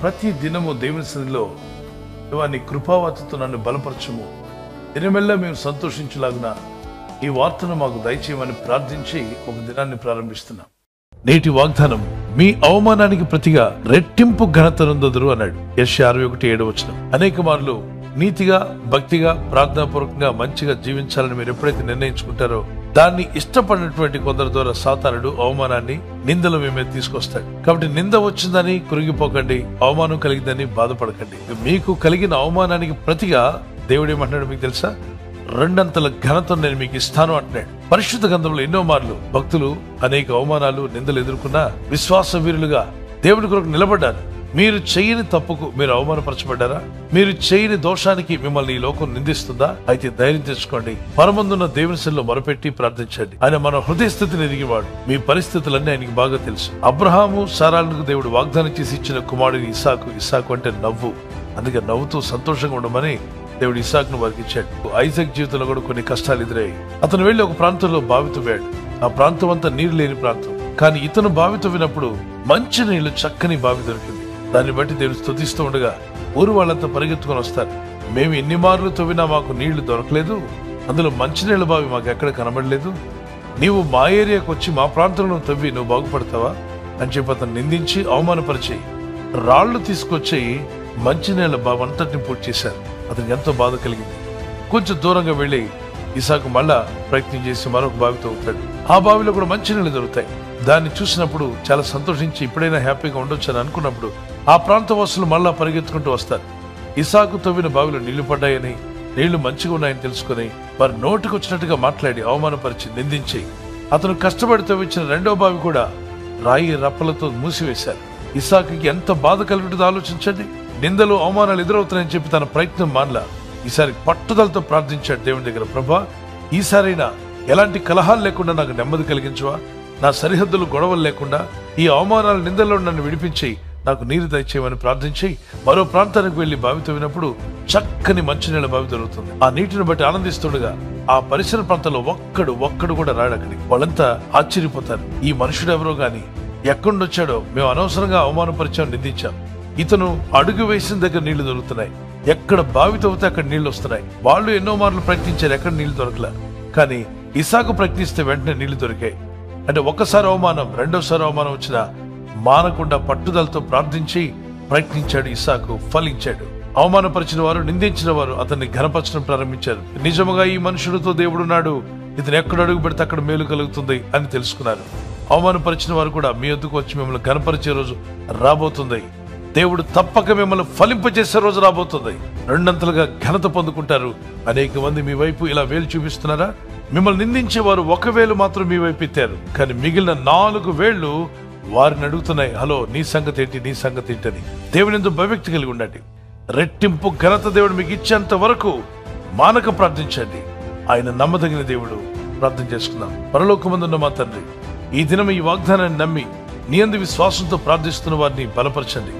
ప్రతి దినము దేవుని సన్నిధిలో నీ కృపావతతో నన్ను బలపరచము, దినమెల్లా మేము సంతోషించలాగున ఈ వార్తను మాకు దయచేయమని ప్రార్థించి ఒక దినాన్ని ప్రారంభిస్తున్నాం. నేటి వాగ్దానం, మీ అవమానానికి ప్రతిగా రెట్టింపు ఘనత నొందెదరు అన్నాడు యెషయా 61:7. అనేక మార్లు నీతిగా, భక్తిగా, ప్రార్థనాపూర్వకంగా మంచిగా జీవించాలని మీరు ఎప్పుడైతే నిర్ణయించుకుంటారో దాన్ని ఇష్టపడినటువంటి కొందరి ద్వారా సాతానుడు అవమానాన్ని, నిందలు మీ మీద తీసుకొస్తాడు. కాబట్టి నింద వచ్చిందని కృంగిపోకండి, అవమానం కలిగిందని బాధపడకండి. మీకు కలిగిన అవమానానికి ప్రతిగా దేవుడు ఏమంటున్నాడు మీకు తెలుసా? 2 అంతల ఘనత నేను మీకు ఇస్తాను అంటున్నాడు. పరిశుద్ధ గ్రంథంలో ఎన్నో మార్లు భక్తులు అనేక అవమానాలు, నిందలు ఎదుర్కొన్నా విశ్వాస వీరులుగా దేవుడి కొరకు నిలబడ్డారు. మీరు చేయని తప్పుకు మీరు అవమానపరచబడ్డారా? మీరు చేయని దోషానికి మిమ్మల్ని ఈ లోకం నిందిస్తుందా? అయితే ధైర్యం తెచ్చుకోండి, పరమందున్న దేవుని సన్నిధిలో మొరపెట్టి ప్రార్థించండి. ఆయన మన హృదయ స్థితిని ఎరిగివాడు. మీ పరిస్థితులన్నీ ఆయనకి బాగా తెలుసు. అబ్రహాము, సారాలకు దేవుడు వాగ్దానం చేసి ఇచ్చిన కుమారుడు ఇస్సాకు. ఇస్సాకు అంటే నవ్వు. అందుకే నవ్వుతూ సంతోషంగా ఉండమని దేవుడు ఇస్సాకును వారికి ఇచ్చాడు. ఐజాక్ జీవితంలో కూడా కొన్ని కష్టాలు ఎదురయ్యాయి. అతను వెళ్లి ఒక ప్రాంతంలో బావి తవ్వాడు. ఆ ప్రాంతం అంతా నీరు లేని ప్రాంతం. కానీ ఇతను బావి తవ్వినప్పుడు మంచి నీళ్లు, చక్కని బావి దొరికింది. దాన్ని బట్టి దేవుడు స్తుతిస్తూ ఉండగా ఊరు వాళ్ళంతా పరిగెత్తుకొని వస్తారు. మేము ఎన్ని మార్లు తవ్వినా మాకు నీళ్లు దొరకలేదు, అందులో మంచినీళ్ళ బావి మాకు ఎక్కడ కనబడలేదు. నీవు మా ఏరియాకు వచ్చి మా ప్రాంతంలో తవ్వి నువ్వు బాగుపడతావా అని చెప్పి అతను నిందించి అవమానపరిచి రాళ్లు తీసుకొచ్చి మంచినీళ్ళ బావి అంతటిని పూర్తి చేశారు. అతనికి ఎంతో బాధ కలిగింది. కొంచెం దూరంగా వెళ్లి ఇసాకు మళ్ళా ప్రయత్నం చేసి మరొక బావి తవ్వుతాడు. ఆ బావిలో కూడా మంచినీళ్ళు దొరుకుతాయి. దాన్ని చూసినప్పుడు చాలా సంతోషించి ఇప్పుడైనా హ్యాపీగా ఉండొచ్చు అని అనుకున్నప్పుడు ఆ ప్రాంత వాసులు మళ్ళా పరిగెత్తుకుంటూ వస్తారు. ఇసాకు తవ్విన బావిలో నీళ్లు పడ్డాయని, నీళ్లు మంచిగా ఉన్నాయని తెలుసుకుని వారి నోటికి వచ్చినట్టుగా మాట్లాడి అవమానపరిచి నిందించి అతను కష్టపడి తవ్వించిన 2వ బావి కూడా రాయి రప్పలతో మూసివేశారు. ఇసాకుకి ఎంత బాధ కలుగుతుందో ఆలోచించండి. నిందలు, అవమానాలు ఎదురవుతాయని చెప్పి తన ప్రయత్నం మానలా. ఈసారి పట్టుదలతో ప్రార్థించాడు దేవుని దగ్గర, ప్రభా ఈసారైనా ఎలాంటి కలహాలు లేకుండా నాకు నెమ్మది కలిగించువా, నా సరిహద్దులు గొడవలు లేకుండా ఈ అవమానాల నిందల్లో నన్ను విడిపించి నాకు నీరు దయచేయమని ప్రార్థించి మరో ప్రాంతానికి వెళ్లి బావి తవ్వినప్పుడు చక్కని మంచినీళ్ళ బావి దొరుకుతుంది. ఆ నీటిని బట్టి ఆనందిస్తుండగా ఆ పరిసర ప్రాంతంలో ఒక్కడు కూడా రాడు అక్కడికి. వాళ్ళంతా ఆశ్చర్యపోతారు. ఈ మనుషుడు ఎవరో గాని ఎక్కడొచ్చాడో, మేము అనవసరంగా అవమానపరిచాం, నిందించాం. ఇతను అడుగు వేసిన దగ్గర నీళ్లు దొరుకుతున్నాయి, ఎక్కడ బావి తవ్వితే అక్కడ నీళ్లు వస్తున్నాయి. వాళ్ళు ఎన్నో మార్లు ప్రయత్నించారు, ఎక్కడ నీళ్లు దొరకలే. కానీ ఇసాకు ప్రయత్నిస్తే వెంటనే నీళ్లు దొరికాయి. అంటే ఒక్కసారి అవమానం, 2వసారి అవమానం వచ్చినా మానకుండా పట్టుదలతో ప్రార్థించి ప్రయత్నించాడు ఇస్సాకు. ఫలించాడు. అవమానపరిచిన వారు, నిందించిన వారు అతన్ని ఘనపరచడం ప్రారంభించారు. నిజముగా ఈ మనుషుడితో దేవుడున్నాడు, ఇతను ఎక్కడ అడుగు పెడితే అక్కడ మేలు కలుగుతుంది అని తెలుసుకున్నారు. అవమానపరిచిన వారు కూడా మీ వద్దకు వచ్చి మిమ్మల్ని ఘనపరిచే రోజు రాబోతుంది. దేవుడు తప్పక మిమ్మల్ని ఫలింపజేసే రోజు రాబోతుంది. 2 అంతలుగా ఘనత పొందుకుంటారు. అనేక మంది మీ వైపు ఇలా వేలు చూపిస్తున్నారా? మిమ్మల్ని నిందించే వారు 1 వేలు మాత్రం మీ వైపు ఎత్తారు, కానీ మిగిలిన 4 వేళ్లు వారిని అడుగుతున్నాయి, హలో నీ సంగతి ఏంటి, నీ సంగతి ఏంటని. దేవుని యందు భయభక్తి కలిగి ఉండండి. రెట్టింపు ఘనత దేవుడు మీకు ఇచ్చేంత వరకు మానక ప్రార్థించండి. ఆయన నమ్మదగిన దేవుడు. ప్రార్థన చేసుకుందాం. పరలోకమందున్న మా తండ్రి, ఈ దినం ఈ వాగ్దానాన్ని నమ్మి నీ యందు విశ్వాసంతో ప్రార్థిస్తున్న వారిని బలపరచండి.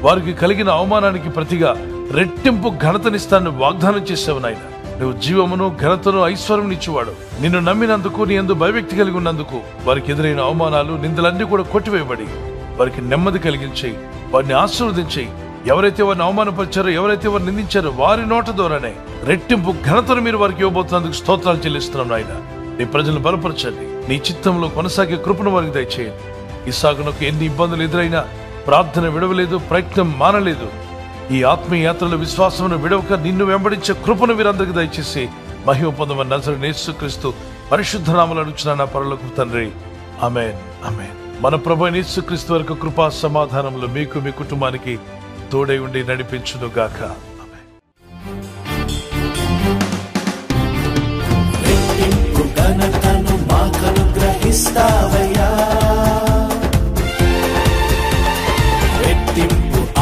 వారికి కలిగిన అవమానానికి ప్రతిగా రెట్టింపు ఘనతనిస్తానని వాగ్దానం చేసావు నాయన. నువ్వు జీవమును, ఘనతను, ఐశ్వర్యం ఇచ్చేవాడు. నిన్ను నమ్మినందుకు, నీ యందు భయభక్తి కలిగి ఉన్నందుకు వారికి ఎదురైన అవమానాలు, నిందలన్నీ కూడా కొట్టివేయబడి వారికి నెమ్మది కలిగించి వారిని ఆశీర్వదించి, ఎవరైతే వారిని అవమానపరిచారో, ఎవరైతే వారిని నిందించారో వారి నోట ద్వారానే రెట్టింపు ఘనతను మీరు వారికి ఇవ్వబోతున్నందుకు స్తోత్రాలు చెల్లిస్తున్నాం నాయన. నీ ప్రజలను బలపరచండి. నీ చిత్తంలో కొనసాగే కృపను వారికి దయచేయండి. ఇస్సాకునకు ఎన్ని ఇబ్బందులు ఎదురైనా ప్రార్థన విడవలేదు, ప్రయత్నం మానలేదు. ఈ ఆత్మీయ యాత్రలో విశ్వాసమును విడవక నిన్ను వెంబడించే కృపను వీరందరికీ దయచేసి మహిమ పొందమని నజరేయుడైన యేసుక్రీస్తు పరిశుద్ధ నామములో అడుగుచున్నాను నా పరలోకపు తండ్రి. ఆమేన్, ఆమేన్. మన ప్రభువైన యేసుక్రీస్తు వారి కృపా సమాధానములు మీకు, మీ కుటుంబానికి తోడై ఉండి నడిపించును గాక.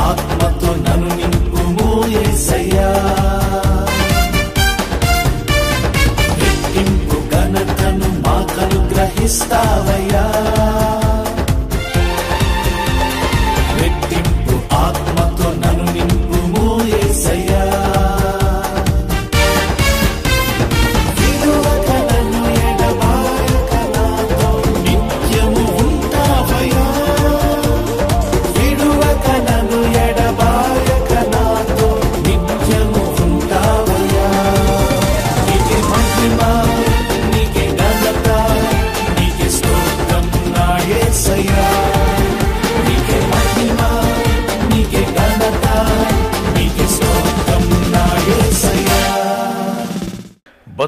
ఆత్మతో నన్ను నింపుము యేసయ్యా, రెట్టింపు ఘనతను మాకనుగ్రహిస్తావయ్యా, రెట్టింపు ఆత్మతో నన్ను నింపుము యేసయ్యా, విడువక నన్ను ఎడబాయక నాతో నిత్యము ఉంటావయ్యా, విడువక నన్ను ఎడబాయక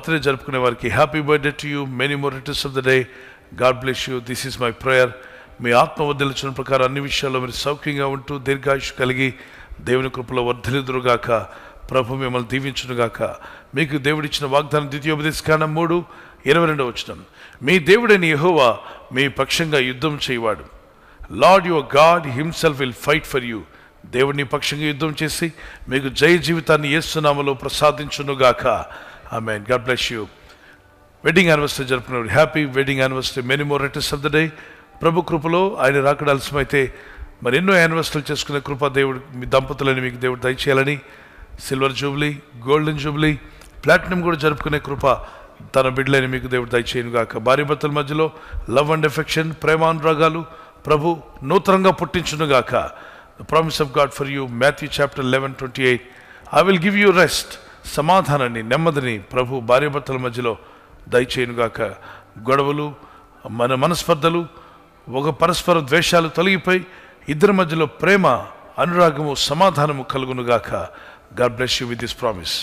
బర్త్డే జరుపుకునే వారికి happy birthday to you, many more returns of the day. God bless you. This is my prayer. మీ ఆత్మ వర్ధిల్లుచున్న ప్రకారం అన్ని విషయాల్లో మీరు సౌఖ్యంగా ఉంటూ దీర్ఘాయుష్ కలిగి దేవుని కృపలో వర్ధిల్లుదురుగాక. ప్రభు మిమ్మల్ని దీవించునుగాక. మీకు దేవుడిచ్చిన వాగ్దానం ద్వితీయోపదేశకాండం 3:22. మీ దేవుడైన యెహోవా మీ పక్షంగా యుద్ధం చేయవాడు. Lord your God himself will fight for you. దేవుడిని పక్షంగా యుద్ధం చేసి మీకు జయ జీవితాన్ని యేసు నామములో ప్రసాదించునుగాక. Amen. God bless you. Wedding anniversary జరుపుకున్నారు. Happy wedding anniversary. Many more returns of the day. ప్రభు కృపలో ఆయన రాకడ ఆలస్యమైతే మరి ఎన్నో యానివర్సరీలు చేసుకునే కృప దేవుడు మీ దంపతులని మీకు దేవుడు దయచేయాలని, silver jubilee, golden jubilee, platinum కూడా జరుపుకునే కృప తన బిడ్డలని మీకు దేవుడు దయచేయనుగాక. భార్య భర్తల మధ్యలో లవ్ అండ్ ఎఫెక్షన్, ప్రేమానురాగాలు ప్రభు నూతనంగా పుట్టించునుగాక. The promise of God for you, Matthew chapter 11:28. I will give you rest. సమాధానాన్ని, నెమ్మదిని ప్రభు భార్య భర్తల మధ్యలో దయచేయనుగాక. గొడవలు, మనస్పర్ధలు, ఒక పరస్పర ద్వేషాలు తొలగిపోయి ఇద్దరి మధ్యలో ప్రేమ, అనురాగము, సమాధానము కలుగునుగాక. God bless you with this promise.